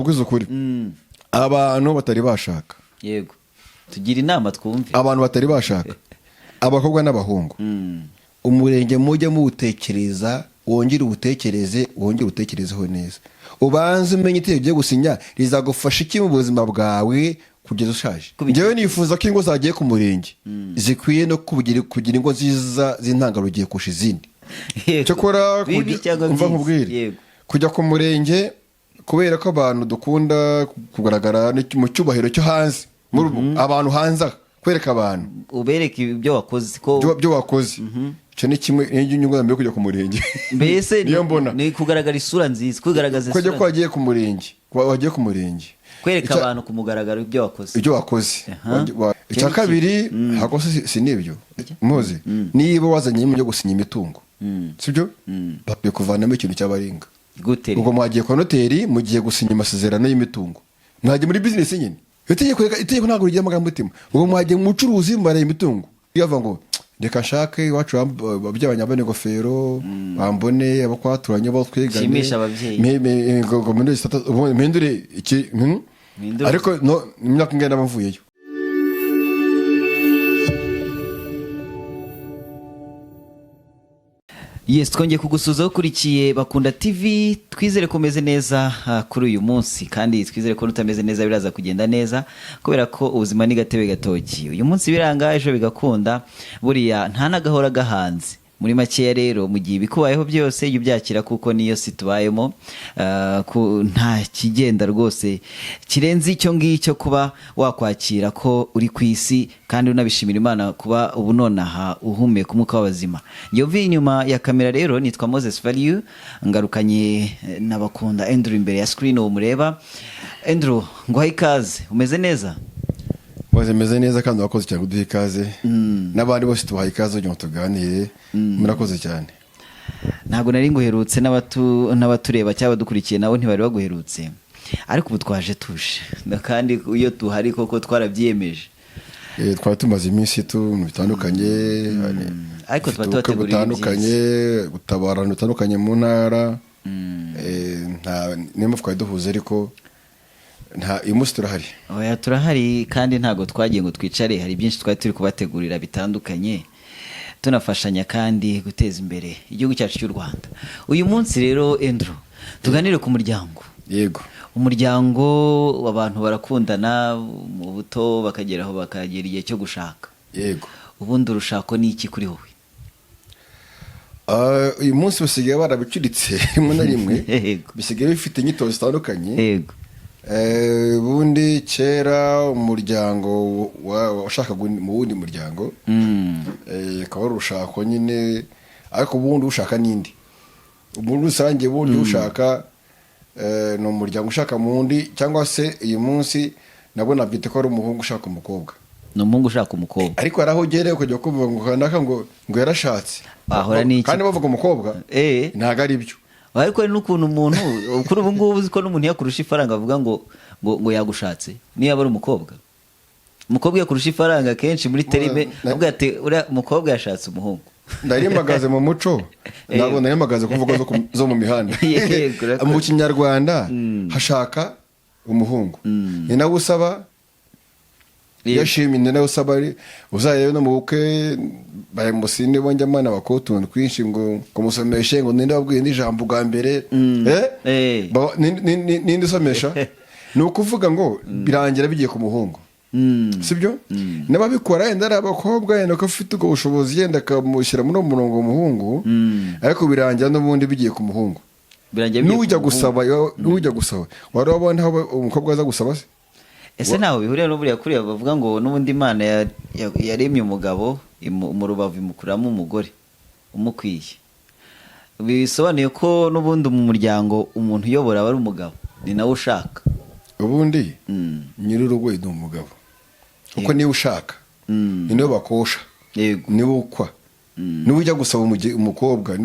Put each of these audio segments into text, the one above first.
ubwiza ukuri abantu batari bashaka yego tugira inama twumve abantu batari bashaka abakobwa n'abahungu umurenge mujye muwutekereza wongere utekerezeho neza ubanze umenye itegeko ryo gusinya rizagufasha iki mu buzima bwawe kugeza ushaje njyewe nifuza ko ingo zagiye ku murenge zikwiye no kugira ingo nziza z'intangarugero kurusha izindi cyakora umva nkubwire kujya ku murenge kubera ko abantu dukunda kugaragara mu cyubahiro cyo hanze abantu hanze kwereka abantu ubereke ibyo wakoze byo wakoze cyo ni kimwe n'inyungu yo kujya ku murenge mbese ni kugaragara isura nziza kugaragaza isura ko wagiye ku murenge kwereka abantu ku mugaragaro ibyo wakoze icya kabiri hakose sinibyo muzi niba wazanye ibyo gusinya imitungo sibyo bakwiye kuvanamo ikintu cy'abaringa ubwo mwagiye kwa noteri mugiye gusinya amasezerano y'imitungo mwagiye muri business nyine itegeko ntabwo rigira amagambo mutima ubwo mwagiye mu bucuruzi mbaraye imitungo yava ngo reka nshake iwacu by'abanyabane ingofero bambone abakwaturanye abo twiganye shimisha ababyeyi mpindure iki ariko no imyaka ingana bavuyeyo. Yes, twongeye kugusuza ukurikiye Bakunda TV, twizere ko meze neza kuri uyu munsi kandi twizere ko nutameze neza biraza kugenda neza kubera ko ubuzima ni gatebe gatoki. Uyu munsi biranga ejo bigakunda, buriya nta nagahora gahanze. Muri makeya rero mu gihe bikubayeho byose yubyakira kuko niyo situbayemo nta kigenda rwose kirenze icyo ngicyo kuba wakwakira ko uri ku isi kandi unabishimira Imana kuba ubu nonaha uhumeka umwuka w'abazima. Yovi inyuma ya kamera rero nitwa Moses Value, ngarukanye n'Abakunda Andrew imbere ya screen uwo mureba. Andrew, ngo ikaze, umeze neza? Meze neza kandi wakoze cyane kuduha ikaze n'abandi bose tubaha ikaze kugira ngo tuganire murakoze cyane. Ntabwo nari nguherutse n'abatureba cyangwa dukurikiye nabo ntibari baguherutse ariko ubu twaje tuje kandi iyo tuhari koko twarabyiyemeje. Twari tumaze iminsi bitandukanye ariko tubategurira gutabarana bitandukanye mu ntara niyo mpamvu twari duhuze ariko uyu munsi turahari. Oya turahari kandi ntago twagiye ngo twicare, hari byinshi twari turi kubategurira bitandukanye tunafashanya kandi guteza imbere igihugu cyacu cy'u Rwanda. Uyu munsi rero Andrew tuganire ku muryango. Yego. Umuryango w'abantu barakundana mu buto bakageraho bakagera igihe cyo gushaka. Yego. Ubundi urushako ni iki kuri wowe? Uyu munsi basigaye barabicuritse rimwe na rimwe bisigaye bifite inyito zitandukanye. Yego. Bundi kera umuryango washaka mu wundi muryango akaba ari urushako nyine, ariko ubundi ushaka n'indi umuntu rusange bundi ushaka ni umuryango ushaka mu wundi, cyangwa se uyu munsi nabwo nabyita ko ari umuhungu ushaka umukobwa. Ni umuhungu ushaka umukobwa ariko araho ugereye kujya kuvuga ngo kanaka ngo yarashatse kandi bavuga umukobwa ntago ari byo. Ariko ari n'ukuntu umuntu kuri ubu ngubu uzi ko n'umuntu yakurusha ifaranga avuga ngo yagushatse niyo aba ari umukobwa yakurusha ifaranga kenshi muri terime avuga ati umukobwa yashatse umuhungu. Ndarimagaze mu muco ntabwo narimagaze kuvuga zo mu mihanda. Mu Kinyarwanda hashaka umuhungu ni nawe usaba yashimye nawe usaba uzayeyo no mu bukwe bamusinde bonjya mana bakotuntu twinshi ngo kumusomeshe ngo ninde wabwiye n'ijambo bwa mbere ninde usomesha ni ukuvuga ngo birangira bigiye ku muhungu sibyo n'ababikora yenda ari abakobwa yenda ko afite ubwo bushobozi yenda akamushyira muri umurongo w'umuhungu ariko birangira n'ubundi bigiye ku muhungu. N'ujya gusaba wari wabona aho umukobwa aza gusaba se? Ese naho bihuriye n'uburiya kuriya bavuga ngo n'ubundi Imana yaremye umugabo mu rubavu imukuramo umugore umukwiye. Bisobanuye ko n'ubundi mu muryango umuntu uyobora aba ari umugabo ni nawe ushaka. Ubundi nyir'urugo ni umugabo kuko niwe ushaka ni nawe bakosha niwe ukwa niwe ujya gusaba umukobwa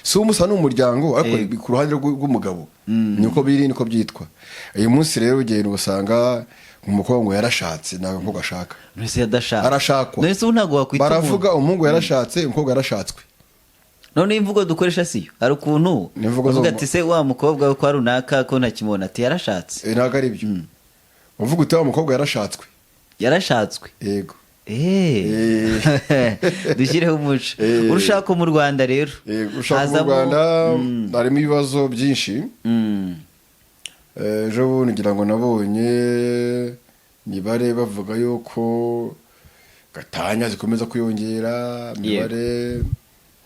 si umusa n'umuryango ariko ku ruhande rw'umugabo niko biri niko byitwa. Uyu munsi rero ugenda usanga umukobwa ngo yarashatse ntabwo umukobwa ashaka. Nese yadashaka arashakwa. Nese ubu ntabwo wakwita baravuga umuhungu yarashatse umukobwa yarashatswe. none imvugo dukoresha siyo hari ukuntu Ni imvugo zo uvuga mu- ati se wa mukobwa we kwa runaka ko ntakimubona ati yarashatse ntabwo ari byo uvuga uti wa mukobwa yarashatswe yarashatswe yego dushyireho umuco urushako mu Rwanda rero ushaka mu Rwanda harimo ibibazo byinshi. Ejo bundi ngira ngo nabonye imibare bavuga yuko gatanya zikomeza kwiyongera imibare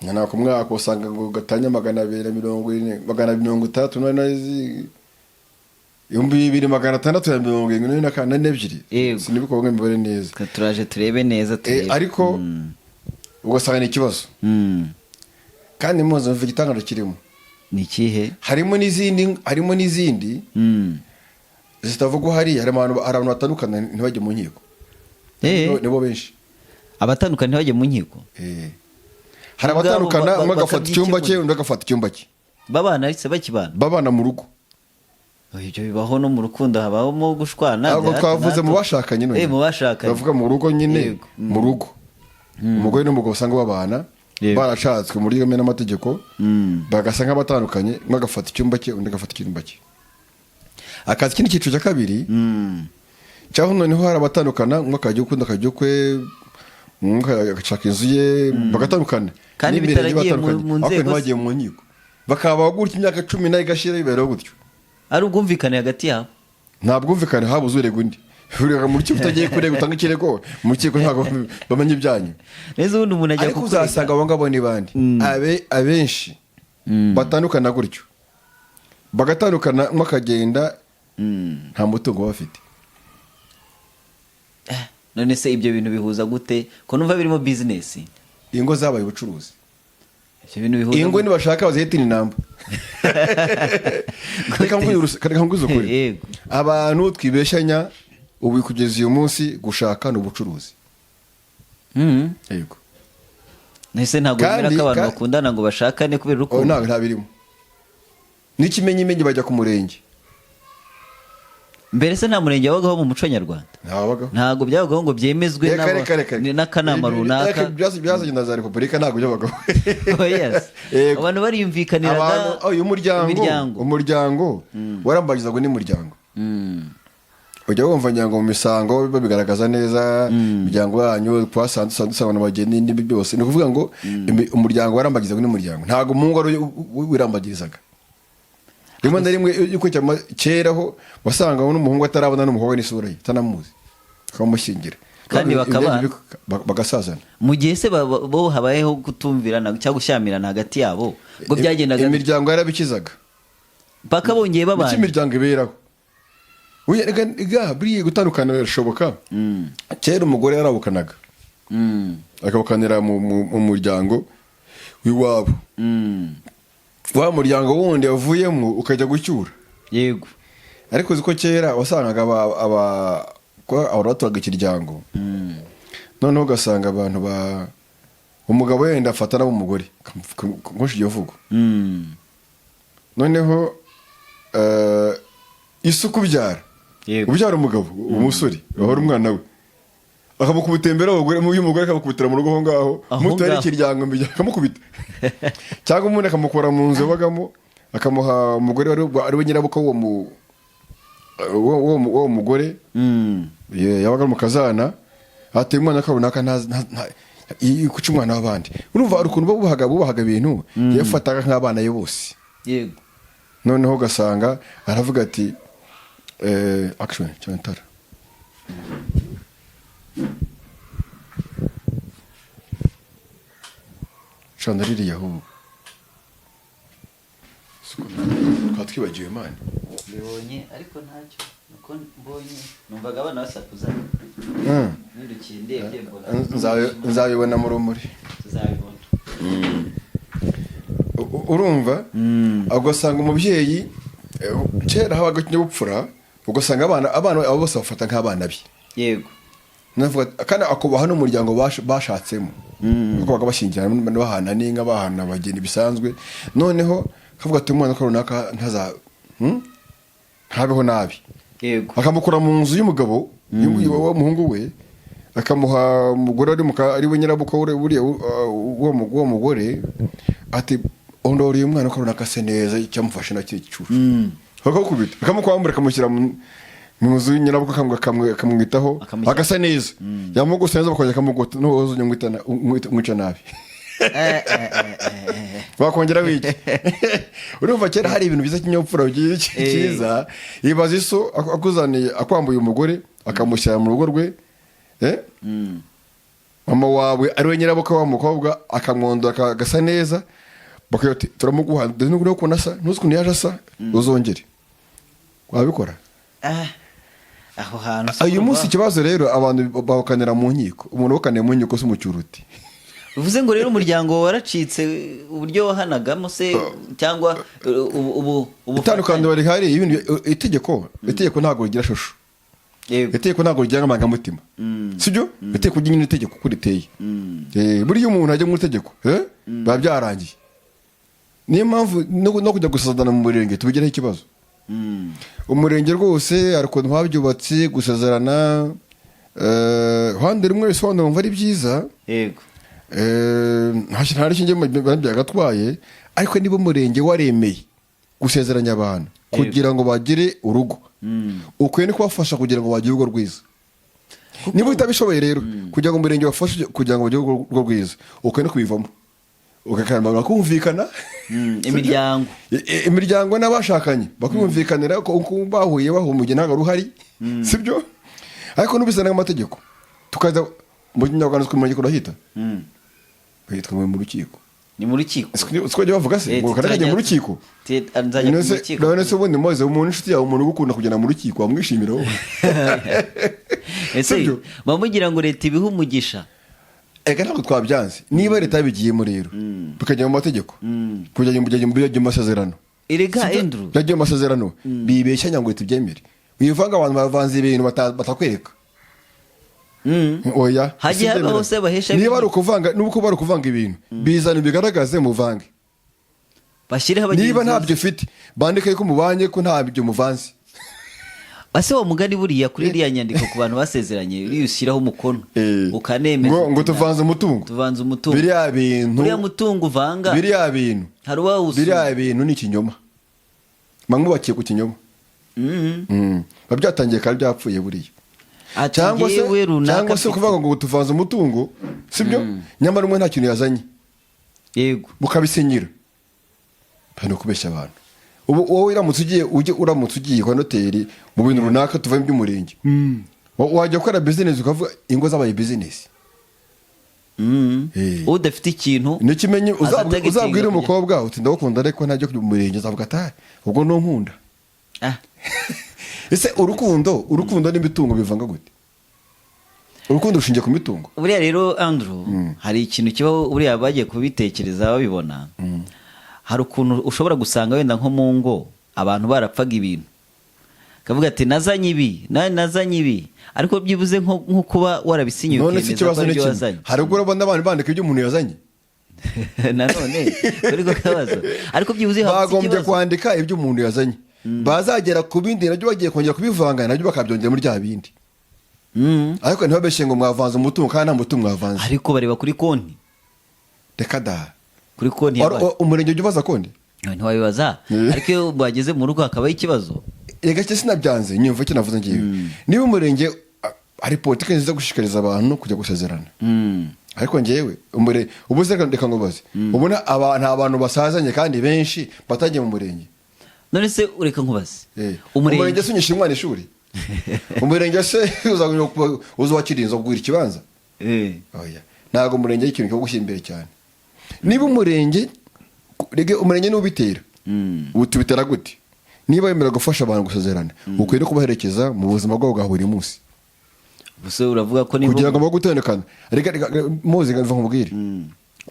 nka ku mwaka usanga ngo gatanya 240 2,642 sinibiko imibare neza turaje turebe neza ariko ugasanga ni ikibazo kandi muzi mvuga igitangaro kirimo ni ikihe harimo n'izindi zitavugwa hari abantu batandukana ntibajye mu nkiko nibo benshi abatandukana ntibajye mu nkiko hari abatandukana umwe agafata icyumba cye undi agafata icyumba cye babana ariko babana mu rugo ibyo bibaho no mu rukundo habamo gushwana ntabwo twavuze mu bashakanye none mu bashakanye bavuga mu rugo nyine mu rugo umugore n'umugabo usanga babana barashatswe muri yo n'amategeko bagasa nk'abatandukanye umwe agafata icyumba cye undi agafata icyumba cye akazi kindi cyiciro cya kabiri cyangwa noneho hari abatandukana umwe akajya ukunda akajya ukwe umwe agashaka inzu ye bagatandukana kandi bitaragiye mu nzego ntibagiye mu nkiko bakaba gutya imyaka 10 igashira bibereho gutyo ari ubwumvikane hagati yabo nta bwumvikane habuze urega undi urega mu rukiko utagiye kurega utanga ikirego mu rukiko ntabwo bamenye ibyanyu neza ubundi umuntu ajya kukurega ariko uzasanga abo ngabo ni bandi abenshi batandukana gutyo bagatandukana umwe akagenda nta mutungo bafite none se ibyo bintu bihuza gute ko numva birimo business ingo zabaye ubucuruzi ibyo bintu bihuza ingo nibashaka bazihitira inamba reka nguze ukuri abantu twibeshanya ubu kugeza uyu munsi gushaka ni ubucuruzi yego nese ntabwo bemera ko abantu bakundana ngo bashakane kubera urukundo ntabwo ntabirimo n'ikimenyimenyi bajya ku murenge mbere se nta murenge wabagaho mu muco nyarwanda ntabwo byabagaho ngo byemezwe n'akanama runaka byazanye na za repubulika ntabwo byabagaho abantu bariyumvikaniraga umuryango warambagizaga n'umuryango ujya wumva nyango mu misango babigaragaza neza imiryango yanyu twasanze dusanga n'abageni n'ibyo byose ni ukuvuga ngo umuryango warambagizaga n'umuryango ntabwo umuhungu wari wirambagirizaga rimwe na rimwe yuko keraho wasanga n'umuhungu atarabona n'umukobwa n'isura ye atanamuzi akamushyingira kandi bagasazana mu gihe se bo habayeho kutumvirana cyangwa gushyamirana hagati yabo ngo byagendaga imiryango yarabikizaga paka bongeye babana imiryango iberaho buriya gutandukana birashoboka kera umugore yarabukanaga akabukanira mu muryango w'iwabo wa muryango wundi wavuyemo ukajya gucyura yego ariko uzi ko kera wasangaga abaturaga ikiryango noneho ugasanga abantu umugabo yenda afata nabo umugore nkoshi iryo vugo noneho isuku ubyara umugabo umusore wahora umwana we akamukubitembera y'umugore akamukubitira mu rugo aho ngaho mutari ikiryango akamukubita cyangwa umuntu akamukora mu nzu yabagamo akamuha umugore ari we nyirabukwe w'uwo mugore yabaga mu kazana ateye umwana akabonaka kuca umwana w'abandi urumva hari ukuntu bubahaga ibintu yafataga nk'abana be bose yego noneho ugasanga aravuga ati action cyantara shanda ririya ahubwo twatwibagiwe mani mbonye ariko ntacyo nuko mbonye numvaga abana basakuza nindukiye ndebye mbona nzabibona mu rumuri tuzabibona urumva ugasanga umubyeyi kera habaga ikinyabupfura ugasanga abana abo bose bafata nk'abana be yego kandi akubaha n'umuryango bashatsemo kuko baga bashyingirana bahana n'inka bahana abageni bisanzwe noneho kavuga ati umwana ko runaka ntabeho nabi yego akamukura mu nzu y'umugabo w'umuhungu we akamuha umugore ari we nyirabukwe buriya uwo mugore ati ondora uyu mwana ko runakase neza cyamufashe na cyicuru akakubita akamukwambura akamushyira mu nzu nyirabukwe akamwitaho agasa neza yamugusa neza bakongera akamugota n'uwozo umwica nabi bakongera wiki urumva kera hari ibintu byiza kinyopfura cyiza yibaza iso akuzaniye akwambuye umugore akamushyira mu rugo rwe mama wawe ari we nyirabukwe wa mukobwa akamwondora agasa neza bakwiye ati turamuguha ndetse n'ukuntu ukuntu asa ntuzi ukuntu yaje asa uzongere wabikora aho hantu uyu munsi ikibazo rero abantu bakanira mu nkiko umuntu wakaniye mu nkiko si umucyuruti bivuze ngo rero umuryango waracitse uburyo wahanagamo se cyangwa itandukaniro rihari itegeko ntabwo rigira shusho itegeko ntabwo rigira amarangamutima sibyo itegeko ry'nyine itegeko uko riteye buriya umuntu ajya mu itegeko biba byarangiye niyo mpamvu no kujya gusazana mu murenge tubigiraho ikibazo umurenge rwose hari ukuntu babyubatse gusezerana ruhande rumwe bisobanura wumva ari byiza yego nta rishinge byagatwaye ariko niba umurenge waremeye gusezeranya abantu kugira ngo bagire urugo ukwiye no kubafasha kugira ngo bagire urugo rwiza niba utabishoboye rero kugira ngo umurenge bafashe kugira ngo bagire urugo rwiza ukwiye no kubivamo ukakanira kumvikana imiryango n'abashakanye bakumvikanira ko bahuye bahumuye ntabwo ruhari sibyo ariko n'ubisana n'amategeko tukaza mu kinyarwanda twumenya ko rahita hitwa mu rukiko ni mu rukiko siko jya bavuga se ngo karajya mu rukiko none se ubundi moze umuntu inshuti yawe umuntu ugukunda kugenda mu rukiko wamwishimira wowe ese bamugira ngo leta ibihe umugisha ega ntabwo twabyanze niba leta yabigiyemo rero bikajya mu mategeko kujya mu masezerano erega Andrew byagiye mu masezerano bibeshya ngo tubyemere wivanga abantu bavanze ibintu batakwereka oya hagiye habaho se bahesha niba ari ukuvanga n'uko bari ukuvanga ibintu bizana bigaragaze muvange bashyireho abagenzi niba ntabyo ufite bandike ko mubanye ko ntabyo muvanze ase wa mugani buriya kuri iriya nyandiko ku bantu basezeranye uri ushyiraho umukono ukanemeza ngo tuvanze umutungo biriya bintu buriya mutungo uvanga biriya bintu hari uwawusuye biriya bintu ni ikinyoma mwubakiye ku kinyoma babyatangiye kandi byapfuye buriya cyangwa se kuvuga ngo tuvanze umutungo sibyo nyamara umwe nta kintu yazanye yego mukabisinyira hano kubeshya abantu wowe uramutse ugiye kwa noteri mu bintu runaka tuvaye by'umurenge wajya gukora bizinesi ukavuga ingo zabaye bizinesi udafite ikintu n'ikimenyi uzabwira umukobwa uti ndagukunda ariko ntajya ku murenge azavuga ati ubwo no nkunda ese urukundo n'imitungo bivanga gute urukundo rushingiye ku mitungo buriya rero Andrew hari ikintu kibaho buriya bagiye kubitekereza babibona hari ukuntu ushobora gusanga wenda nko mu ngo abantu barapfaga ibintu kavuga ati nazanye ibi ariko byibuze nko kuba warabisinyiye ukemeza ko aribyo wazanye hari ubwo urabona abantu bandika ibyo umuntu yazanye nanone uri ko kabazo ariko byibuze bagombye kwandika ibyo umuntu yazanye bazagera ku bindi nabyo bagiye kongera kubivanga nabyo bakabyongera muri bya bindi ariko ntibabeshye ngo mwavanze umutungo kandi nta mutungo mwavanze ariko bareba kuri konti reka da kuri konti umurenge ujya ubaza konti ntiwabibaza ariko iyo bageze mu rugo hakabaho ikibazo reka cyo sinabyanze nyumva icyo navuze ngiye niba umurenge hari politiki nziza gushishikariza abantu kujya gusezerana ariko ngewe ubu se reka ngubaze ubona nta bantu basazanye kandi benshi batagiye mu murenge none se ureka nkubaze umurenge se unyishyura umwana ishuri umurenge se uzubakira inzu kugura ikibanza ntabwo umurenge ari ikintu cyo gushyira imbere cyane niba umurenge n'ubitera tubitera gute niba wemera gufasha abantu gusezerana ukwiye no kubaherekeza mu buzima bwabo bwa buri munsi gusa uravuga ko kugira ngo bagutandukane reka muzi ngo nkubwire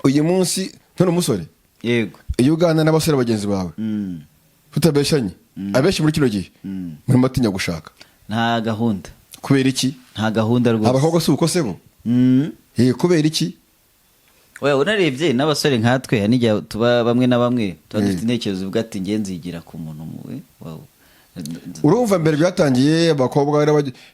uyu munsi none umusore yego iyo uganira n'abasore bagenzi bawe tutabeshanye abenshi muri kino gihe muri matinya gushaka nta gahunda kubera iki nta gahunda rwose abakobwa si uko sebo kubera iki wewe unarebye n'abasore nkatwe n'igihe tuba bamwe na bamwe tuba dufite intekerezo uvuga ati nge nzigira ku muntu muwe urumva mbere byatangiye abakobwa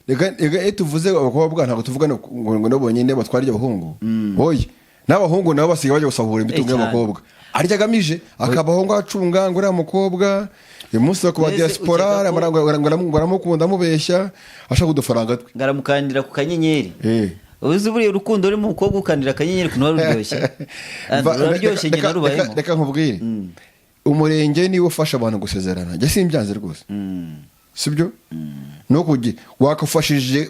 reka tuvuze abakobwa ntabwo tuvuga ngo nabo bonyine batwara iby'abahungu oye n'abahungu nabo basigaye bajya gusahura imitungo y'abakobwa arya agamije akabaho ngo acunga ngo uriya mukobwa uyu munsi kuba diaspora ngo aramukunda amubeshya ashaka udufaranga twe ngaramukandira ku kanyenyeri uzi buriya urukundo rurimo umukobwa ukandira akanyenyeri kuntu ruryoshye ruraryoshye nyine rubayemo. Reka nkubwire umurenge niwo ufasha abantu gusezerana njye simbyanze rwose sibyo no kugira wakafashije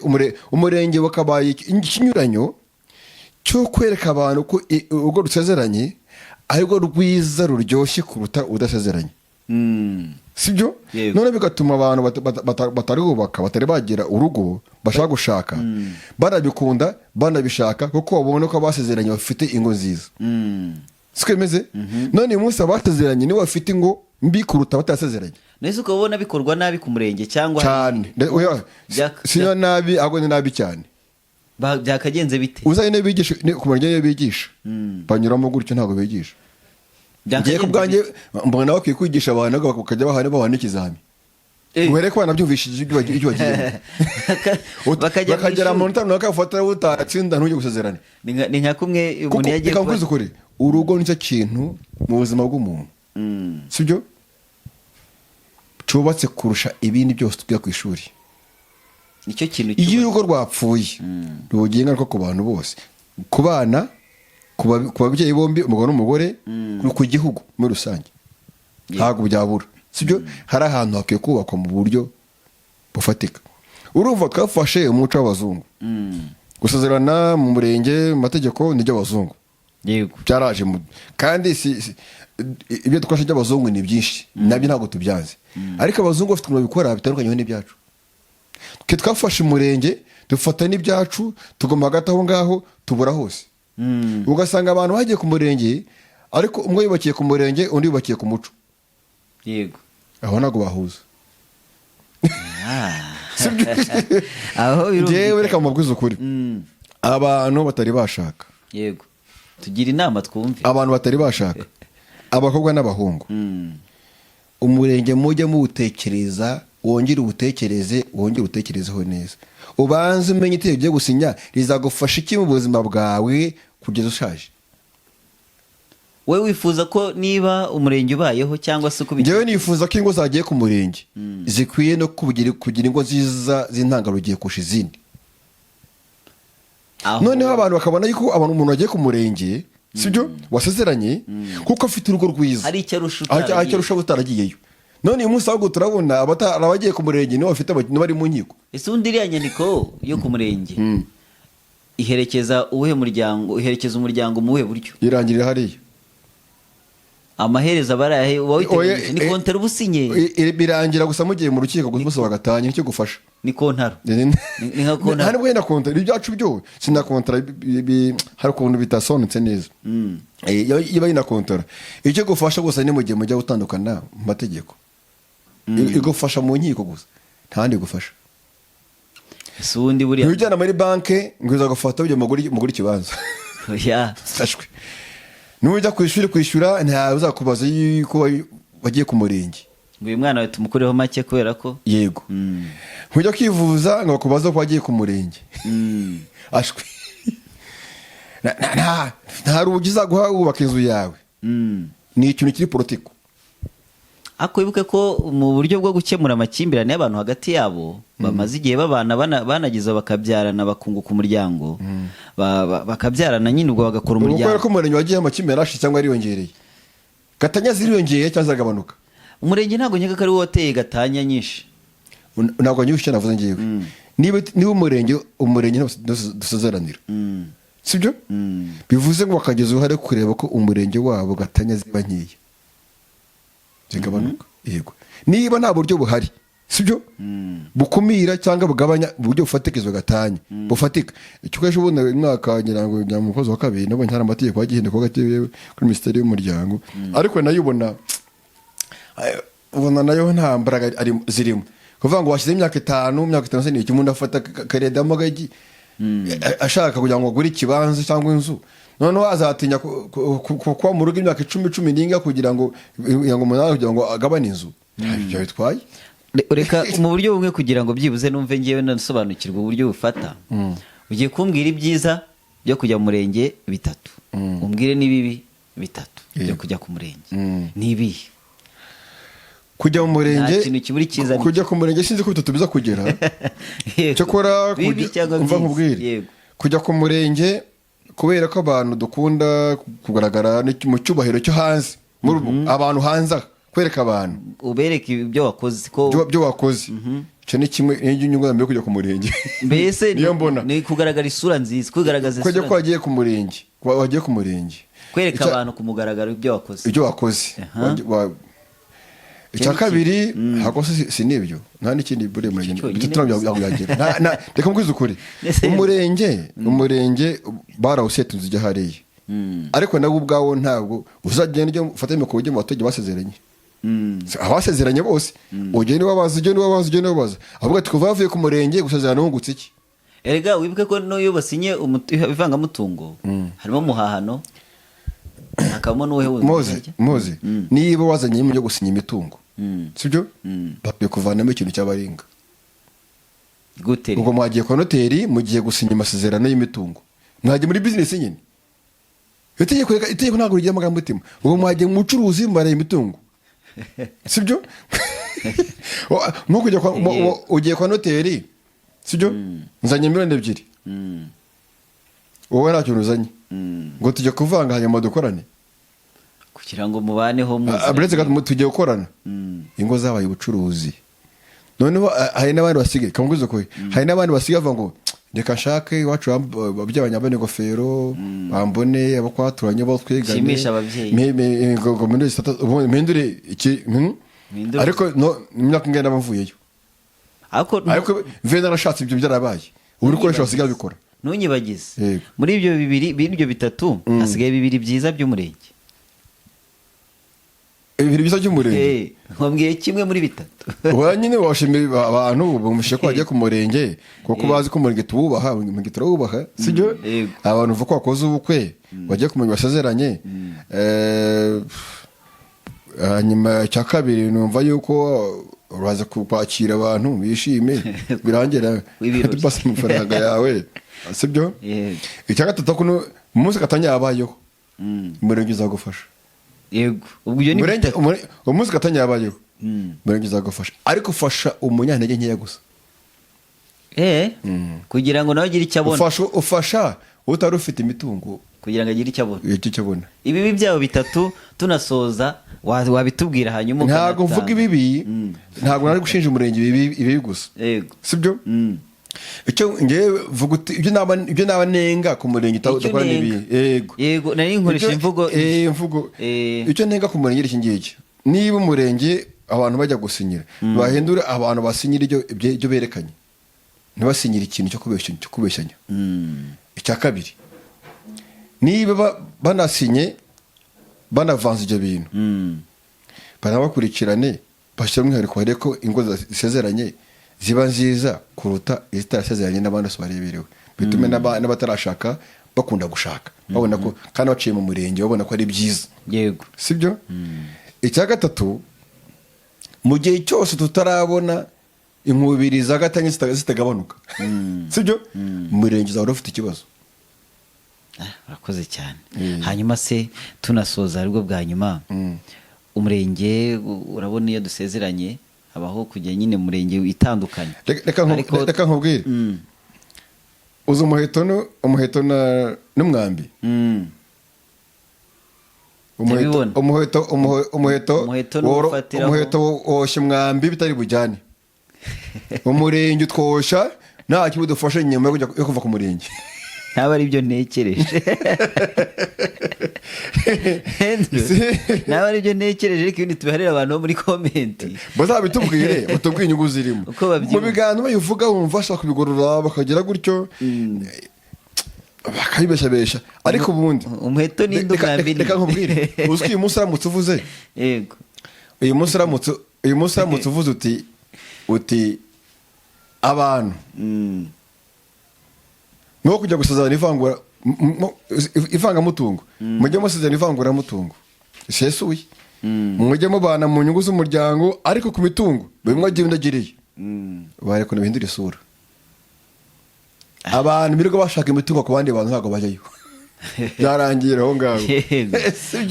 umurenge wakabaye ikinyuranyo cyo kwereka abantu ko urwo rusezeranye ariko rwiza ruryoshye kuruta udasezeranye sibyo none bigatuma abantu batari bubaka batari bagira urugo bashaka gushaka barabikunda banabishaka kuko babona ko basezeranye bafite ingo nziza siko bimeze none uyu munsi abasezeranye nibo bafite ingo mbi kuruta batasezeranye nese ukabona bikorwa nabi ku murenge cyangwa cyane siyo nabi ahubwo ni nabi cyane byakagenze bite uzaye ne bigisha ku murenge ne bigisha banyuramo gutyo ntabwo bigisha ngiye ku bwanjye mbona bakwiye kwigisha abantu bakajya bahana n'ikizami were ko banabyumvishije ibyo bagiyemo bakagera mu ntano bakafata utatsinda ntujye gusezerana ni nka kumwe umuntu yagiye kuvuza ukuri urugo nicyo kintu mu buzima bw'umuntu sibyo cyubatse kurusha ibindi byose tujya ku ishuri nicyo kintu iyo urugo rwapfuye rugiye ingaruka ku bantu bose ku bana ku babyeyi bombi umugabo n'umugore ku gihugu muri rusange ntabwo byabura sibyo hari ahantu hakwiye kubakwa mu buryo bufatika urumva twafashe umuco w'abazungu gusezerana mu murenge mu mategeko n'iby'abazungu byaraje kandi ibyo twashe by'abazungu ni byinshi nabyo ntabwo tubyanze ariko abazungu bafite ukuntu babikora bitandukanye n'ibyacu twe twafashe umurenge dufata n'ibyacu tuguma hagati aho ngaho tubura hose ugasanga abantu bagiye ku murenge ariko umwe yubakiye ku murenge undi yubakiye ku muco yego aho ntabwo bahuza aho njyewe reka mubwize ukuri abantu batari bashaka yego tugira inama twumve abantu batari bashaka abakobwa n'abahungu umurenge mujye muwutekereza wongere utekerezeho neza ubanze umenye itegeko ryo gusinya rizagufasha iki mu buzima bwawe kugeza ushaje wowe wifuza ko niba umurenge ubayeho cyangwa se njyewe nifuza ko ingo zagiye ku murenge zikwiye no kugira ingo nziza z'intangarugero kurusha izindi noneho abantu bakabona yuko umuntu wagiye ku murenge sibyo wasezeranye kuko afite urugo rwiza hari icyo arusha utaragiyeyo none uyu munsi ahubwo turabona abagiye ku murenge nibo bafite bari mu nkiko ese undi iriya nyandiko yo ku murenge iherekeza uwuhe muryango iherekeza umuryango mu buhe buryo irangirira hariya amaherezo abarahe uwawiteganyije ni kontara ubusinye birangira gusa mugiye mu rukiko gusa bagatanya nicyo gufasha ni kontara ni nka kontara ntabwo yenda kontara ibyacu byo sina kontara hari ukuntu bitasonetse neza iba yina kontara icyo gufasha gusa ni mugiye mujya gutandukana mu mategeko igufasha mu nkiko gusa nta handi gufasha ese ubundi buriya ntujyana muri banki ngo uzagufata ujya mugura ikibanza sashwe nujya ku ishuri kwishyura ntawe uzakubaza yuko wagiye ku murenge ngo uyu mwana we tumukureho make kubera ko yego ntujya kwivuza ngo bakubaze ko wagiye ku murenge ashwe nta rugi uzaguha wubaka inzu yawe ni ikintu kiri politiko ariko wibuke ko mu buryo bwo gukemura amakimbirane y'abantu hagati yabo bamaze igihe babana banagiza bakabyarana bakunguka umuryango bakabyarana nyine ubwo bagakora umuryango kubera ko umurenge wagiye amakimbirane ashize cyangwa yariyongereye gatanya ziriyongeye cyangwa zagabanuka umurenge ntabwo nkeka ko ari wo wateye gatanya nyinshi ntabwo nyinshi navuze ngewe niba umurenge dusezeranira sibyo bivuze ngo bakageza uruhare kureba ko umurenge wabo gatanya ziba nkeya zigabanuka yego niba nta buryo buhari sibyo bukumira cyangwa bugabanya uburyo bufatikizwa gatanya bufatika icyo kwesha ubundi mwaka ngira ngo njya mu kwezi wa kabiri nabonye hari amategeko agihenda ko gatewe kuri minisiteri y'umuryango ariko nayo ubona nayo nta mbaraga zirimo kuvuga ngo washyize imyaka 5 se n'iki umuntu afata karedamo gagi ashaka kugira ngo agure ikibanza cyangwa inzu noneho azatinya kuba mu rugo imyaka 10 n'inga kugira ngo umuntu kugira ngo agabane inzu ibyo bitwaye reka mu buryo bumwe kugira ngo byibuze numve ngewe nasobanukirwa uburyo bufata. Ugiye kumbwira ibyiza byo kujya mu murenge bitatu, umbwire n'ibibi bitatu byo kujya ku murenge. Ni ibihe? Kujya mu murenge, Nta kintu kiburi cyiza kujya ku murenge sinzi ko bitatu biza kugera. Cyakora bibi cyangwa umva byiza. nkubwire, Yego. kujya ku murenge kubera ko abantu dukunda kugaragara mu cyubahiro cyo hanze, abantu hanze aha, kwereka abantu ubereke ibyo wakoze ko byo wakoze. Icyo ni kimwe n'inyungu mbere yo kujya ku murenge. mbese niyo mbona ni kugaragara isura nziza, kugaragaza kujya isura ko wagiye ku murenge, wagiye ku murenge kwereka abantu ku mugaragaro ibyo wakoze. ibyo wakoze. Icya kabiri hakose si nibyo, nta n'ikindi buri murenge tutarabyagira. Reka mbwize ukuri, umurenge barawusetunze ujya hariya, ariko nawe ubwawo ntabwo uzagenda ujya ufata mikoro ujye mu baturage basezeranye. Abasezeranye bose ugende wabaza avuga ati kuva bavuye ku murenge gusezerana wungutse iki. Erega wibuke ko n'iyo basinye ivangamutungo harimo muhahano, hakabamo n'uwe Moze niba wazanye ibyo gusinya imitungo, sibyo bakwiye kuvanamo ikintu cy'abaringa. Ubwo mwagiye kwa noteri, mugiye gusinya amasezerano y'imitungo, mwagiye muri business nyine. Itegeko ntabwo rigira amagambo mutima. Ubwo mwagiye mu bucuruzi mbaraye imitungo, sibyo? Nk'uko ugiye kwa noteri, sibyo? Nzanye miliyoni 2. Wowe nta kintu uzanye, ngo tujye kuvanga hanyuma dukorane kugira ngo mubaneho abretse tujye gukorana. Ingo zabaye ubucuruzi. Noneho hari n'abandi basigaye, kamubwiza ko hari n'abandi basigaye bavuga ngo reka nshake iwacu by'abanyabane ingofero, bambone abo kwaturanye bo twigane, shimisha ababyeyi, mpindure iki. Ariko imyaka ingana bavuyeyo, ariko vena narashatse ibyo byarabaye. Ubu bikoresho basigaye bikora. Ntunyibagize muri ibyo bibiri, ibyo bitatu hasigaye bibiri byiza by'umurenge. Ibiri byiza by'umurenge nkubwiye kimwe muri bitatu. Nyine washimira abantu bamushe ko bagiye ku murenge kuko bazi ko umurenge tuwubaha, umurenge turawubaha, sibyo? Abantu uvuga ko wakoze ubukwe bagiye kumenya basezeranye. Hanyuma icya kabiri numva yuko uraza kwakira abantu bishime birangira tupasa amafaranga yawe, sibyo? Icya gatatu ko umunsi gatanya yabayeho umurenge uzagufasha. Yego, ubwo iyo ni umunsi gatanya yabayeho umurenge uzagufasha, ariko ufasha umunyantege nkeya gusa. Kugira ngo nawe agire icyo abona. Ufasha utari ufite imitungo kugira ngo agire icyo abona. Icyo abona. Ibibi byabo bitatu tunasoza wabitubwira hanyuma. Ntabwo mvuga ibibi, ntabwo nari gushinja umurenge ibibi gusa. Yego. Sibyo? Icyo ngewe vuga uti ibyo naba nenga ku murenge udakora n'ibi. Yego, nari nkoresha imvugo. Icyo nenga ku murenge iki ngiki, niba umurenge abantu bajya gusinyira bahindura abantu basinyira ibyo berekanye, ntibasinyire ikintu cyo kubeshyanya. Icya kabiri, niba banasinye banavanze ibyo bintu, banabakurikirane bashyira umwihariko hari ko ingo zisezeranye ziba nziza kuruta izitarasezeranye n'abandi bose bareberewe, bitume n'abatarashaka bakunda gushaka, babona ko kandi baciye mu murenge babona ko ari byiza. Yego, sibyo? Icya gatatu, mu gihe cyose tutarabona inkubiri za gatanya zitagabanuka, sibyo? Umurenge uzahora ufite ikibazo. Urakoze cyane. Hanyuma se tunasoza aribwo bwa nyuma, umurenge urabona iyo dusezeranye habaho kujya nyine umurenge itandukanye. Reka nkubwire, uzi umuheto n'umwambi. Umuheto woshya umwambi bitari bujyane. Umurenge utwosha nta kibi dufashe nyuma yo kuva ku murenge. Ntabwo ari byo ntekereje. Ntabwo ari byo ntekereje, ariko ibindi tubiharira abantu bo muri komenti bazabitubwire, utubwire inyungu zirimo mu biganiro bayivuga, wumva bashaka kubigorora bakagira gutyo bakabibeshabesha. Ariko ubundi umuheto n'indumwambi. Reka nkubwire, uzwi uyu munsi uramutse uvuze, yego, uyu munsi uramutse uvuze uti abantu no kujya gusezerana ivangamutungo, mujye musezerana ivanguramutungo sesuye, mujye mubana mu nyungu z'umuryango, ariko ku mitungo bimwe agiye undi agiriye bareka bihindura isura. Abantu birirwa bashaka imitungo ku bandi bantu ntabwo bajyayo. Byarangira aho ngaho.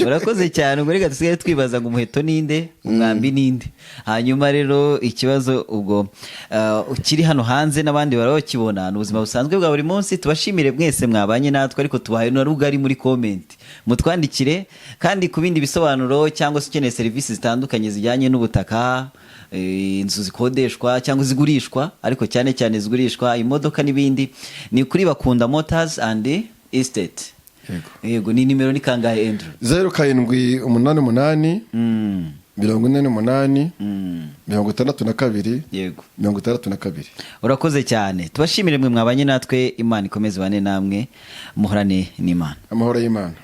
Urakoze cyane. Ubwo reka dusigaye twibaza ngo umuheto ninde, umwambi ninde. Hanyuma rero ikibazo ubwo ukiri hano hanze n'abandi barabakibona, n'ubuzima busanzwe bwa buri munsi. Tubashimire mwese mwabanye natwe, ariko tubahaye na rugari muri comment. Mutwandikire kandi ku bindi bisobanuro cyangwa se ukeneye serivisi zitandukanye zijyanye n'ubutaka, inzu zikodeshwa cyangwa zigurishwa, ariko cyane cyane zigurishwa, imodoka n'ibindi, ni kuri Bakunda Motors and Estate. Yego, ni nimero ni kangahe Andrew? 0788 48 62 yego 62. Urakoze cyane. Tubashimire mwe mwabanye natwe. Imana ikomeze bane namwe, muhorane n'Imana. Amahoro y'Imana.